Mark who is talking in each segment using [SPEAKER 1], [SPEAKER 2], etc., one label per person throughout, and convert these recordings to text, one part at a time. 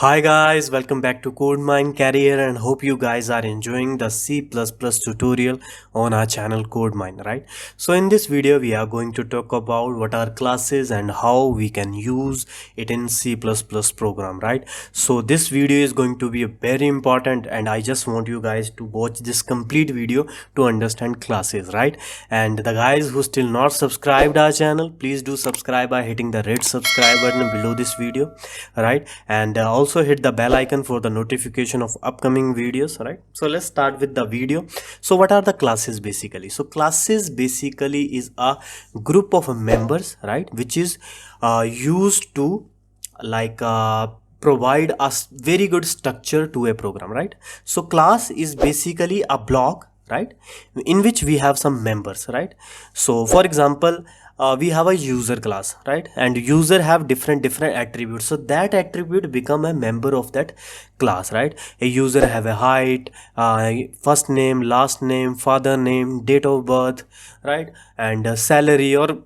[SPEAKER 1] Hi guys, welcome back to CodeMine Career and hope you guys are enjoying the C++ tutorial on our channel CodeMine, right? So in this video we are going to talk about what are classes and how we can use it in C++ program, right? So this video is going to be very important and I just want you guys to watch this complete video to understand classes, right? And the guys who still not subscribed our channel, please do subscribe by hitting the red subscribe button below this video, right? And also hit the bell icon for the notification of upcoming videos, right? So let's start with the video. So what are the classes basically? So classes basically is a group of members, right, which is used to like provide us very good structure to a program, right? So class is basically a block, right, in which we have some members, right? So for example, we have a user class, right, and user have different attributes, so that attribute become a member of that class, right? A user have a height, first name, last name, father name, date of birth, right, and salary, or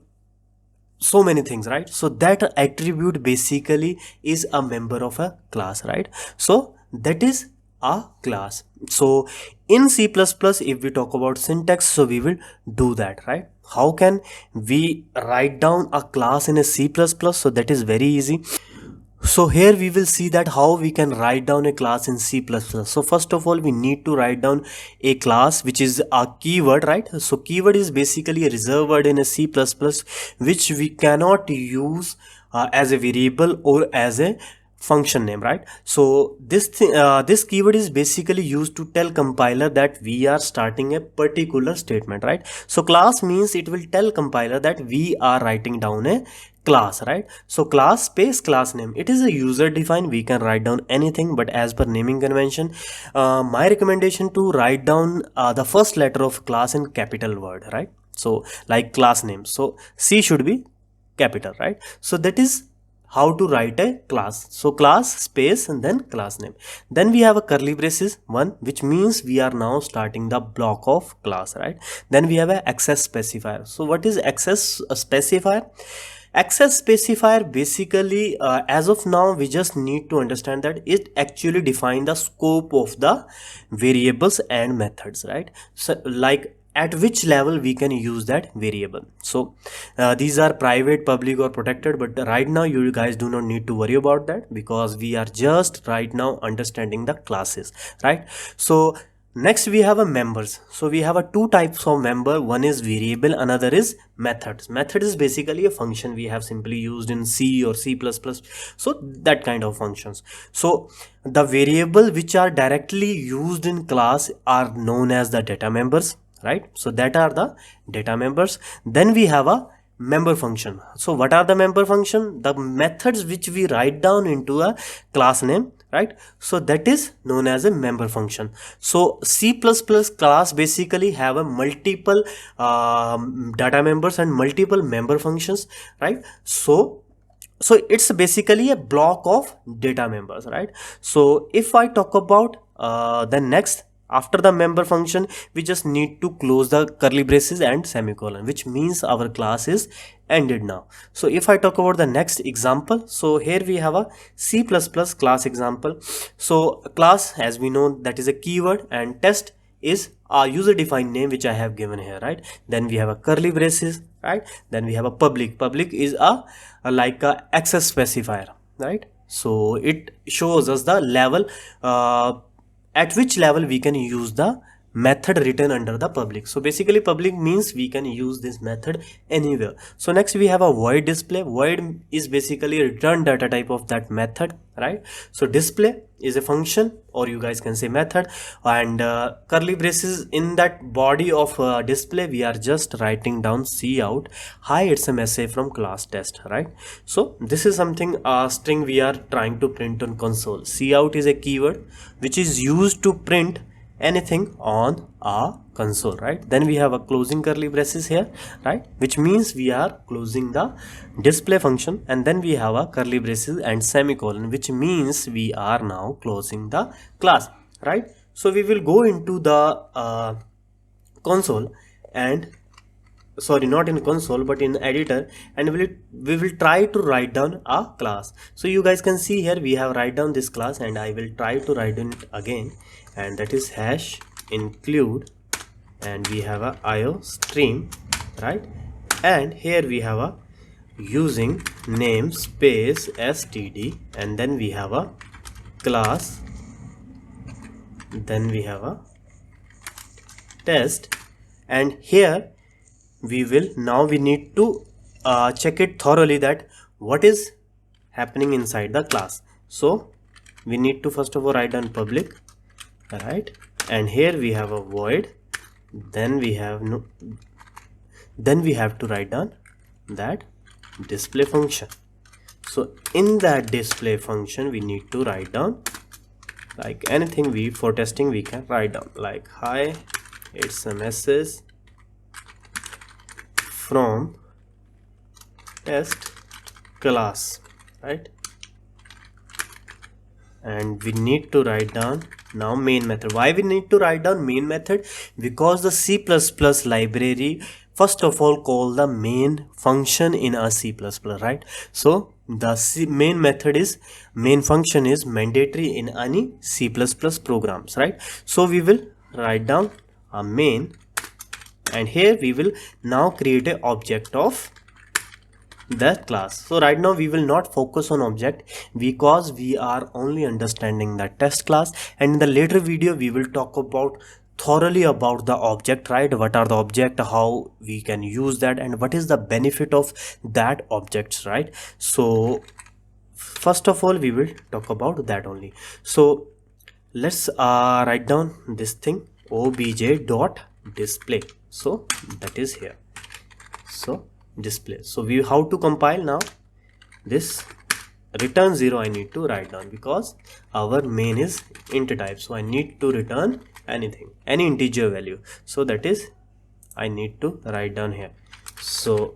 [SPEAKER 1] so many things, right? So that attribute basically is a member of a class, right? So that is a class. So in C++, if we talk about syntax, so we will do that, right? How can we write down a class in a C++? So that is very easy. So here we will see that how we can write down a class in C++. So first of all, we need to write down a class which is a keyword, right? So keyword is basically a reserved word in a C++ which we cannot use as a variable or as a function name, right? So this keyword is basically used to tell compiler that we are starting a particular statement, right? So class means it will tell compiler that we are writing down a class, right? So class space class name, it is a user defined, we can write down anything, but as per naming convention, my recommendation to write down the first letter of class in capital word, right? So like class name, so C should be capital, right? So that is how to write a class. So class space and then class name. Then we have a curly braces one, which means we are now starting the block of class, right? Then we have a access specifier. So what is access specifier? Access specifier basically, as of now, we just need to understand that it actually defines the scope of the variables and methods, right? So like at which level we can use that variable. So these are private, public, or protected, but right now you guys do not need to worry about that because we are just right now understanding the classes, right? So next we have a members. So we have a two types of member. One is variable, another is methods. Method is basically a function we have simply used in C or C++, so that kind of functions. So the variable which are directly used in class are known as the data members, right? So that are the data members. Then we have a member function. So what are the member function? The methods which we write down into a class name, right? So that is known as a member function. So C++ class basically have a multiple data members and multiple member functions, right? So it's basically a block of data members, right? So if I talk about the next, after the member function, we just need to close the curly braces and semicolon, which means our class is ended now. So if I talk about the next example, so here we have a C++ class example. So class, as we know, that is a keyword, and test is a user defined name which I have given here, right? Then we have a curly braces, right? Then we have a public. Public is like a access specifier, right? So it shows us the level, at which level we can use the method written under the public. So basically public means we can use this method anywhere. So next we have a void display. Void is basically a return data type of that method, right? So display is a function, or you guys can say method, and curly braces in that body of display we are just writing down cout. Hi, it's a message from class test, right? So this is something string we are trying to print on console. Cout is a keyword which is used to print anything on a console, right? Then we have a closing curly braces here, right, which means we are closing the display function. And then we have a curly braces and semicolon, which means we are now closing the class, right? So we will go into the console and sorry, not in console but in editor, and we will try to write down a class. So you guys can see here we have write down this class, and I will try to write it again, and that is hash include, and we have a IO stream, right? And here we have a using namespace std, and then we have a class, then we have a test, and here we will now we need to check it thoroughly that what is happening inside the class. So we need to first of all write down public, right? And here we have a void, then we have to write down that display function. So in that display function we need to write down like anything we for testing we can write down, like hi, it's a message from test class, right? And we need to write down now main method. Why we need to write down main method? Because the C++ library first of all call the main function in a C++, right? So the main function is mandatory in any C++ programs, right? So we will write down a main, and here we will now create an object of that class. So right now we will not focus on object because we are only understanding the test class, and in the later video we will talk about thoroughly about the object, right? What are the object, how we can use that, and what is the benefit of that objects, right? So first of all we will talk about that only. So let's write down this thing obj.display. So that is here, so display. So we how to compile now this return 0 I need to write down because our main is int type, so I need to return anything, any integer value. So that is I need to write down here. So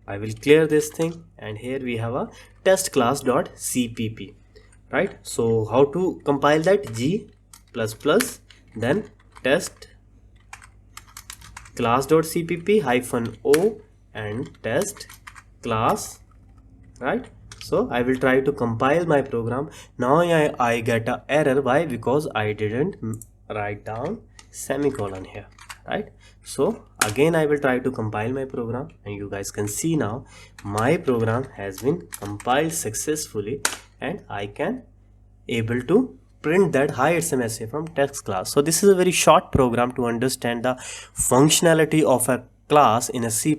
[SPEAKER 1] I will clear this thing, and here we have a test class dot cpp, right? So how to compile that? G++ then test class.cpp -o and test class, right? So I will try to compile my program. Now I get an error. Why? Because I didn't write down semicolon here, right? So again I will try to compile my program, and you guys can see now my program has been compiled successfully, and I can able to print that hi, it's a message from text class. So this is a very short program to understand the functionality of a class in a C++,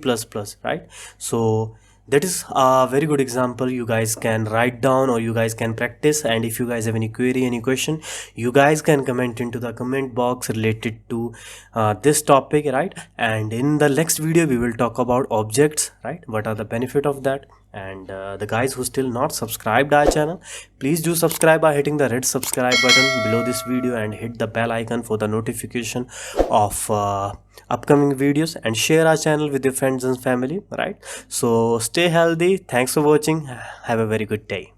[SPEAKER 1] right? So that is a very good example you guys can write down or you guys can practice. And if you guys have any query, any question, you guys can comment into the comment box related to this topic, right? And in the next video we will talk about objects, right? What are the benefit of that? And the guys who still not subscribed our channel, please do subscribe by hitting the red subscribe button below this video, and hit the bell icon for the notification of upcoming videos, and share our channel with your friends and family, right? So stay healthy. Thanks for watching. Have a very good day.